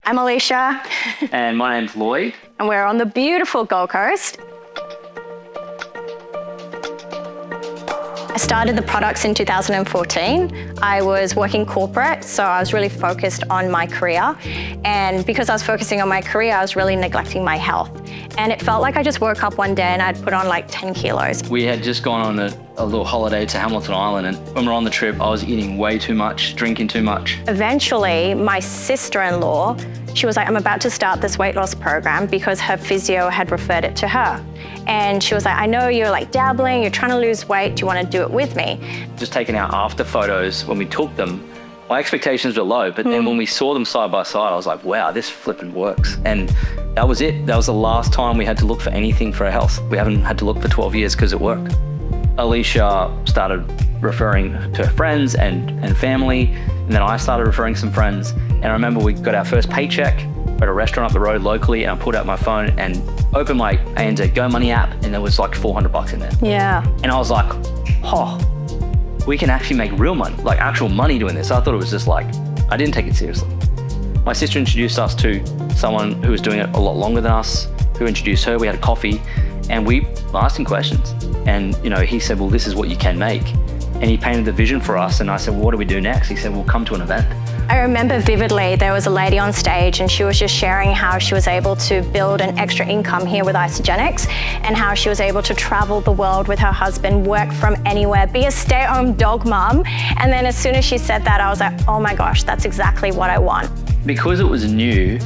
I'm Alisha. And my name's Lloyd. And we're on the beautiful Gold Coast. I started the products in 2014. I was working corporate, so I was really focused on my career. And because I was focusing on my career, I was really neglecting my health. And it felt like I just woke up one day and I'd put on like 10 kilos. We had just gone on a little holiday to Hamilton Island, and when we were on the trip, I was eating way too much, drinking too much. Eventually, my sister-in-law, she was like, I'm about to start this weight loss program because her physio had referred it to her. And she was like, I know you're like dabbling, you're trying to lose weight, do you want to do it with me? Just taking our after photos when we took them, my expectations were low, but then when we saw them side by side, I was like, wow, this flipping works. And that was it. That was the last time we had to look for anything for our health. We haven't had to look for 12 years because it worked. Alisha started referring to her friends and family, and then I started referring some friends. And I remember we got our first paycheck at a restaurant up the road locally, and I pulled out my phone and opened my ANZ Go Money app, and there was like $400 in there. Yeah. And I was like, oh, we can actually make real money, like actual money doing this. I thought it was just like, I didn't take it seriously. My sister introduced us to someone who was doing it a lot longer than us, who introduced her. We had a coffee and we asked him questions. And he said, well, this is what you can make. And he painted the vision for us. And I said, well, what do we do next? He said, well, come to an event. I remember vividly, there was a lady on stage and she was just sharing how she was able to build an extra income here with Isagenix, and how she was able to travel the world with her husband, work from anywhere, be a stay-at-home dog mom. And then as soon as she said that, I was like, oh my gosh, that's exactly what I want. Because it was new,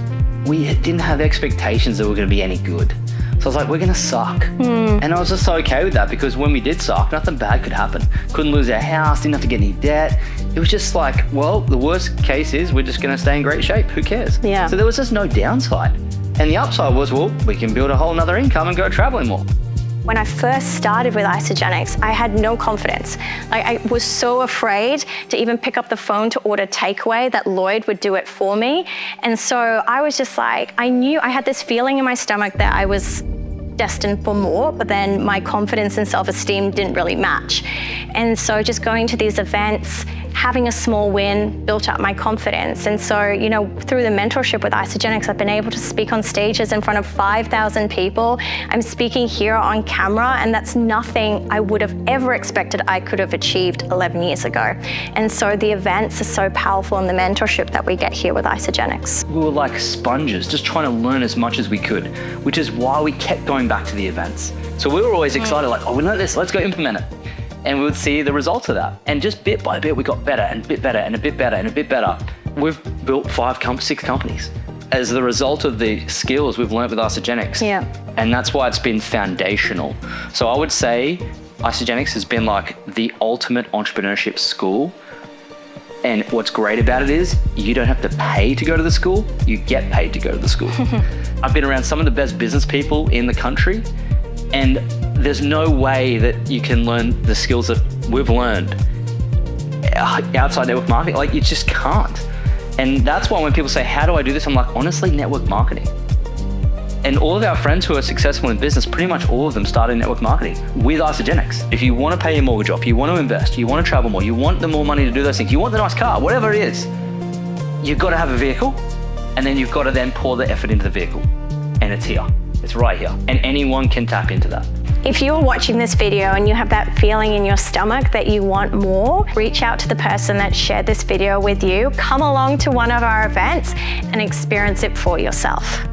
we didn't have expectations that we were going to be any good. So I was like, we're going to suck. And I was just so okay with that, because when we did suck, nothing bad could happen. Couldn't lose our house, didn't have to get any debt. It was just like, well, the worst case is we're just going to stay in great shape. Who cares? Yeah. So there was just no downside. And the upside was, well, we can build a whole nother income and go traveling more. When I first started with Isagenix, I had no confidence. Like, I was so afraid to even pick up the phone to order takeaway that Lloyd would do it for me. And so I was just like, I knew I had this feeling in my stomach that I was destined for more, but then my confidence and self-esteem didn't really match. And so just going to these events, having a small win built up my confidence. And so, through the mentorship with Isagenix, I've been able to speak on stages in front of 5,000 people. I'm speaking here on camera, and that's nothing I would have ever expected I could have achieved 11 years ago. And so the events are so powerful in the mentorship that we get here with Isagenix. We were like sponges, just trying to learn as much as we could, which is why we kept going back to the events. So we were always excited, like, oh, we learned this, let's go implement it. And we would see the results of that. And just bit by bit, we got better and a bit better and a bit better and a bit better. We've built 6 companies as the result of the skills we've learned with Isagenix. Yeah. And that's why it's been foundational. So I would say Isagenix has been like the ultimate entrepreneurship school. And what's great about it is you don't have to pay to go to the school, you get paid to go to the school. I've been around some of the best business people in the country, and there's no way that you can learn the skills that we've learned outside network marketing. Like, you just can't. And that's why when people say, how do I do this? I'm like, honestly, network marketing. And all of our friends who are successful in business, pretty much all of them started network marketing with Isagenix. If you want to pay your mortgage off, you want to invest, you want to travel more, you want the more money to do those things, you want the nice car, whatever it is, you've got to have a vehicle, and then you've got to then pour the effort into the vehicle. And it's here. It's right here. And anyone can tap into that. If you're watching this video and you have that feeling in your stomach that you want more, reach out to the person that shared this video with you. Come along to one of our events and experience it for yourself.